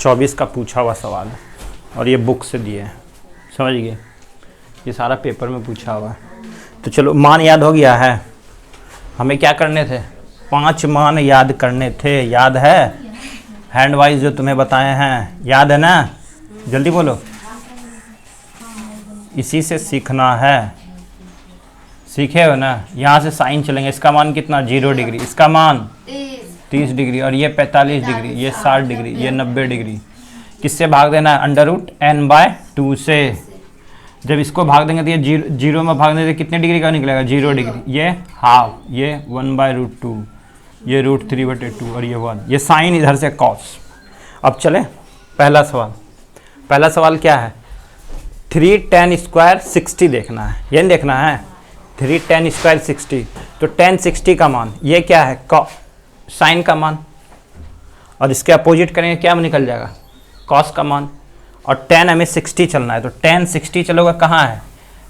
2024 का पूछा हुआ सवाल है और ये बुक से दिए हैं, समझ गए, ये सारा पेपर में पूछा हुआ है। तो चलो मान याद हो गया है, हमें क्या करने थे, 5 मान याद करने थे, याद है हैंड वाइज जो तुम्हें बताए हैं, याद है ना, जल्दी बोलो। इसी से सीखना है, सीखे हो ना। यहाँ से साइन चलेंगे, इसका मान कितना 0 डिग्री, इसका मान 30 डिग्री, और ये 45 डिग्री, ये 60 डिग्री, ये 90 डिग्री। किससे भाग देना है, √n/2 से। जब इसको भाग देंगे तो ये जीरो में भाग देंगे तो कितने डिग्री का निकलेगा, 0 डिग्री, ये हाफ, ये 1/√2, ये √3/2 और ये 1, ये साइन इधर से कॉस। अब चले पहला सवाल। पहला सवाल क्या है, 3 tan स्क्वायर 60 देखना है, ये नहीं देखना है 3 tan स्क्वायर 60। तो tan 60 का मान ये क्या है, साइन का मान, और इसके अपोजिट करेंगे क्या निकल जाएगा, कॉस का मान। और tan हमें 60 चलना है, तो tan 60 चलोगा कहाँ है,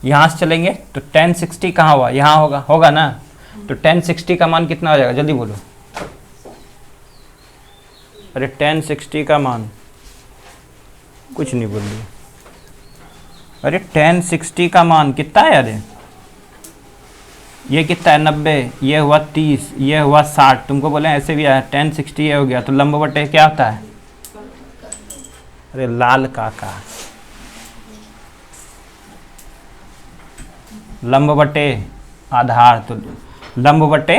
यहाँ से चलेंगे तो tan 60 कहाँ हुआ, यहाँ होगा, होगा ना। तो tan 60 का मान कितना हो जाएगा, जल्दी बोलो। अरे tan 60 का मान कुछ नहीं बोल रही, अरे tan 60 का मान कितना है, अरे ये कितना है 90, ये हुआ 30, ये हुआ 60, तुमको बोले ऐसे भी आया tan 60 ये हो गया, तो लंब बटे क्या होता है, अरे लाल काका, लंब बटे आधार, तो लंब बटे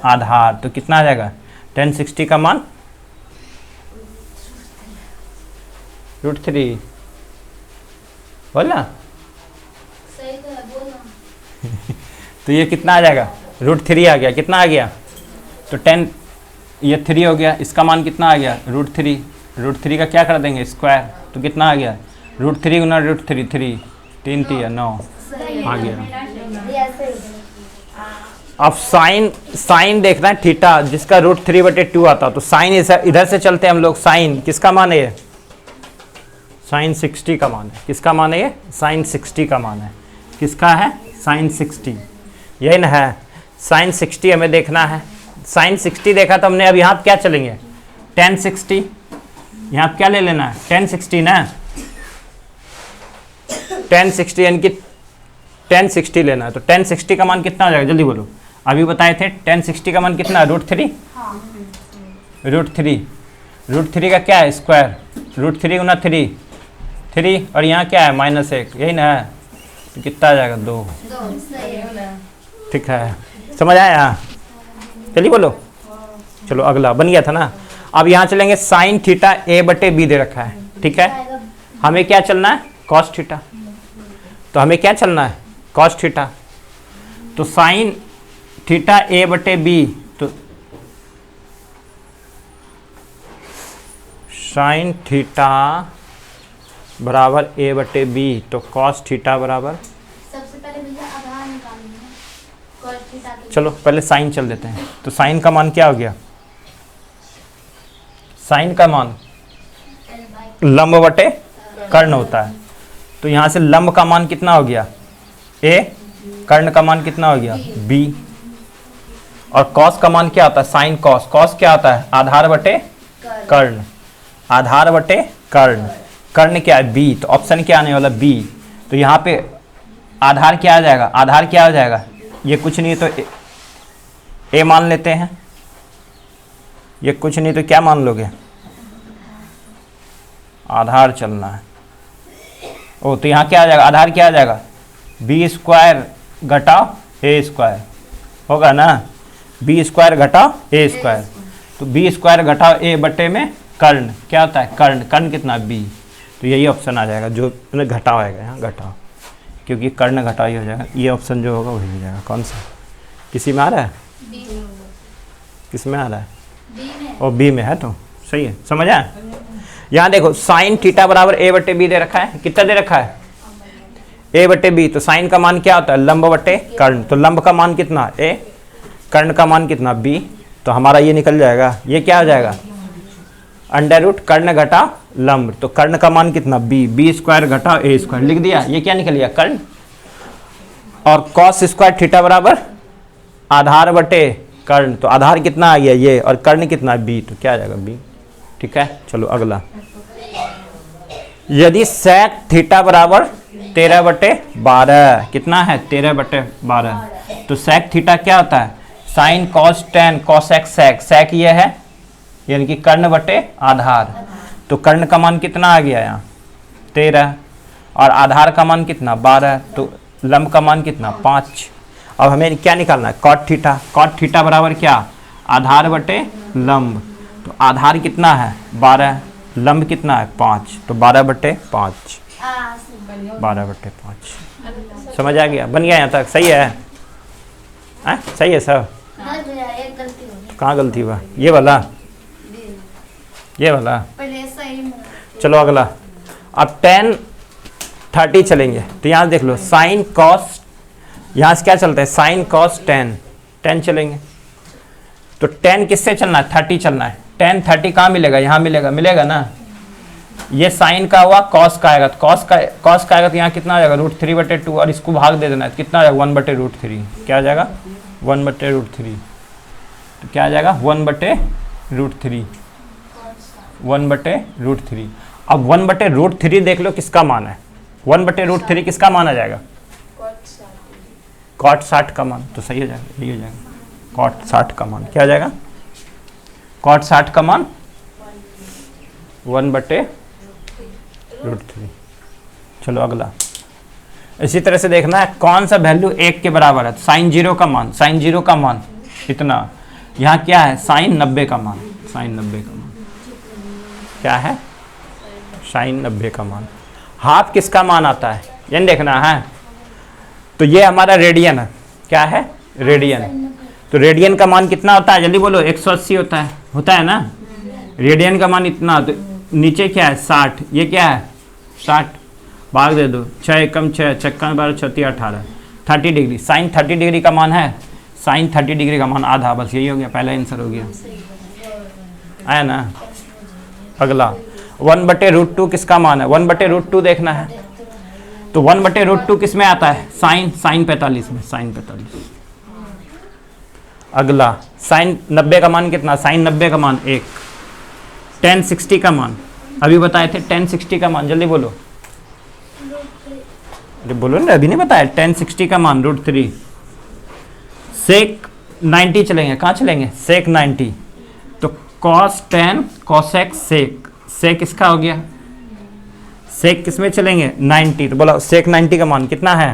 आधार, तो कितना आ जाएगा tan 60 का मान √3, बोला सही तो है, बोलो। तो ये कितना आ जाएगा, √3 आ गया, कितना आ गया, तो 10, ये 3 हो गया, इसका मान कितना आ गया √3, √3 का क्या कर देंगे स्क्वायर, तो कितना आ गया √3 गुना √3, 3 3 3 9 आ गया। अब साइन देखना है थीटा, जिसका √3/2 आता, तो साइन इधर से चलते हैं हम लोग, साइन किसका मान है ये, साइन 60 का मान है, किसका मान है ये, साइन 60 का मान है, किसका है, साइन 60, यही ना है, साइन 60 हमें देखना है। साइन 60 देखा तो हमने, अब यहाँ क्या चलेंगे tan 60, यहाँ क्या ले लेना है tan 60 ना, tan 60 यानी कि tan 60 लेना है, तो tan 60 का मान कितना हो जाएगा, जल्दी बोलो। अभी बताए थे tan 60 का मान कितना, √3, √3 का क्या है स्क्वायर, √3 गुना 3 3, और यहाँ क्या है -1, यही ना है, तो कितना आ जाएगा 2, ठीक है, समझ आया, चलिए बोलो। चलो अगला बन गया था ना। अब यहाँ चलेंगे साइन थीटा a/b दे रखा है, ठीक है, हमें क्या चलना है, कॉस थीटा, तो हमें क्या चलना है, कॉस थीटा। तो साइन थीटा a/b, तो साइन थीटा बराबर a/b, तो कॉस थीटा बराबर, सबसे पहले भैया आधार निकालनी है, cos थीटा के लिए। चलो पहले साइन चल देते हैं। तो साइन का मान क्या हो गया, साइन का मान लंब बटे कर्ण होता है, तो यहाँ से लंब का मान कितना हो गया a, कर्ण का मान कितना हो गया b, और कॉस का मान क्या होता है, साइन कॉस, कॉस क्या होता है, आधार बटे कर्ण, आधार बटे कर्ण, कर्ण क्या है b, तो ऑप्शन क्या आने वाला b। तो यहाँ पे आधार क्या आ जाएगा, आधार क्या हो जाएगा, ये कुछ नहीं तो a मान लेते हैं, ये कुछ नहीं तो क्या मान लोगे, आधार चलना है। ओ तो यहाँ क्या आ जाएगा, आधार क्या आ जाएगा, b² घटाओ a² होगा ना, b² घटाओ a², तो b² घटाओ a बटे में कर्ण क्या होता है, कर्ण, कर्ण कितना b, तो यही ऑप्शन आ जाएगा जो घटाओ आएगा, यहाँ घटाओ, क्योंकि कर्ण घटाओ ही हो जाएगा, ये ऑप्शन जो होगा वही हो जाएगा। कौन सा, किसी में आ रहा है, किस में आ रहा है, और बी में है, तो सही है, समझ आया। यहाँ देखो साइन थीटा बराबर a/b दे रखा है, कितना दे रखा है a/b, तो साइन का मान क्या होता है, लंब बटे कर्ण, तो लंब का मान कितना a, कर्ण का मान कितना b, तो हमारा ये निकल जाएगा, ये क्या हो जाएगा √ कर्ण घटा लंब, तो कर्ण का मान कितना b² घटा a², लिख दिया, ये क्या निकल गया कर्ण, और cos स्क्वायर थीटा बराबर आधार बटे कर्ण, तो आधार कितना आ गया ये, और कर्ण कितना b, तो क्या आ जाएगा b, ठीक है। चलो अगला, यदि sec थीटा बराबर 13/12, कितना है 13/12, तो sec थीटा क्या होता है sin cos tan cosec sec, sec ये है यानी कि कर्ण बटे आधार, तो कर्ण का मान कितना आ गया यहाँ 13 और आधार का मान कितना 12, तो लंब का मान कितना 5। अब हमें क्या निकालना है cot थीटा बराबर क्या आधार बटे लंब, तो आधार कितना है 12, लंब कितना है 5, तो 12/5, 12/5। समझ आ गया, बन गया यहाँ तक, सही है सही है सब। एक गलती हो गई। कहाँ गलती हुआ, ये वाला पहले सही। चलो अगला, अब tan 30 चलेंगे, तो यहाँ देख लो sin cos, यहाँ से क्या चलता है sin cos tan चलेंगे, तो tan किससे चलना है 30 चलना है, tan 30 कहाँ मिलेगा, यहाँ मिलेगा ना, ये sin का हुआ cos का आएगा, तो cos का आएगा तो यहाँ कितना आ जाएगा √3/2, और इसको भाग दे देना है, कितना आ जाएगा 1/√3, क्या आ जाएगा 1/√3, तो क्या आ जाएगा 1/√3, 1/√3। अब 1/√3 देख लो किसका मान है, 1/√3 किसका मान आ जाएगा cot 60 का मान, तो सही हो जाएगा, यही हो जाएगा cot 60 का मान, क्या आ जाएगा cot 60 का मान 1/√3। चलो अगला, इसी तरह से देखना है कौन सा वैल्यू 1 के बराबर है, तो sin 0 का मान इतना, यहाँ क्या है sin 90 का मान, क्या है sin 90 का मान, हाफ किसका मान आता है ये देखना है, तो ये हमारा रेडियन है, क्या है रेडियन, तो रेडियन का मान कितना होता है जल्दी बोलो 180 होता है ना, रेडियन का मान इतना, तो नीचे क्या है 60, ये क्या है 60, भाग दे दो 6 एकम 6, 6 12 36 18, 30 डिग्री, साइन 30 डिग्री का मान है, साइन 30 डिग्री का मान आधा, बस यही हो गया, पहला आंसर हो गया, आया ना। अगला 1/√2 किसका मान है, 1/√2 देखना है, तो 1/√2 किस में आता है साइन 45 में, साइन 45। अगला साइन 90 का मान कितना, साइन 90 का मान 1, tan 60 का मान अभी बताए थे, tan 60 का मान जल्दी बोलो, अरे बोलो ना, अभी नहीं बताया, tan 60 का मान √3, sec 90 चलेंगे, कहाँ चलेंगे sec 90, तो cos tan cosec sec इसका हो गया, sec किस में चलेंगे 90, तो बोला sec 90 का मान कितना है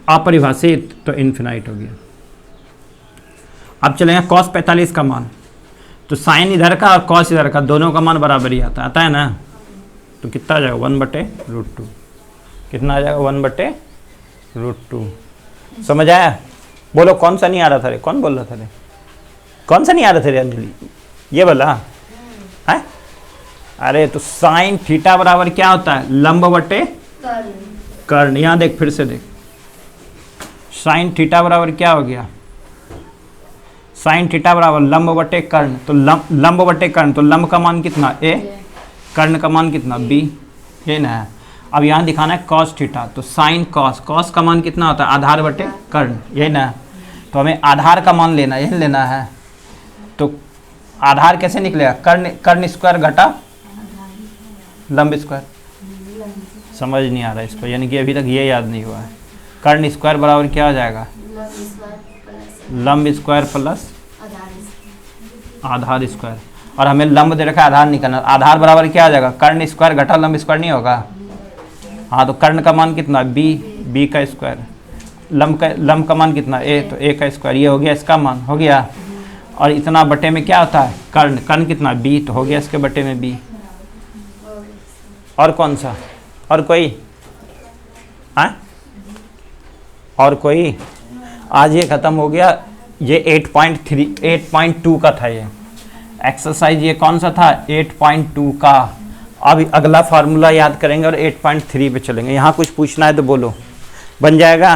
अपरिभाषित, तो इन्फिनाइट हो गया। अब चलेंगे cos 45 का मान, तो साइन इधर का और cos इधर का दोनों का मान बराबर ही आता है ना, तो कितना आ जाएगा 1/√2, कितना आ जाएगा 1/√2। समझ आया, बोलो कौन सा नहीं आ रहा था रे, कौन बोल रहा था रे, कौन सा नहीं आ रहा था रे अंजलि, ये बोला है, अरे तो साइन थीटा बराबर क्या होता है लंब बटे कर्ण, यहाँ देख फिर से देख, साइन थीटा बराबर क्या हो गया, साइन थीटा बराबर लंब बटे कर्ण, तो लंब बटे कर्ण, तो लंब का मान कितना a, कर्ण का मान कितना b, ये ना है। अब यहाँ दिखाना है cos थीटा, तो साइन cos का मान कितना होता है आधार बटे कर्ण, यही ना है, तो हमें आधार का मान लेना, यही लेना है, तो आधार कैसे निकलेगा कर्ण स्क्वायर घटा लंब स्क्वायर, समझ नहीं आ रहा इसको, यानी कि अभी तक ये याद नहीं हुआ है, कर्ण स्क्वायर बराबर क्या हो जाएगा लंब स्क्वायर प्लस आधार स्क्वायर, और हमें लंब दे रखा है आधार निकालना, आधार बराबर क्या आ जाएगा कर्ण स्क्वायर घटा लंब स्क्वायर नहीं होगा, हाँ तो कर्ण का मान कितना b का स्क्वायर, लंब का मान कितना a, तो a का स्क्वायर, ये हो गया इसका मान हो गया, और इतना बटे में क्या होता है कर्ण कितना b, तो हो गया इसके बटे में b। और कौन सा, और कोई और कोई, आज ये ख़त्म हो गया, ये 8.2 का था, ये एक्सरसाइज ये कौन सा था 8.2 का। अब अगला फार्मूला याद करेंगे और 8.3 पे चलेंगे, यहाँ कुछ पूछना है तो बोलो, बन जाएगा।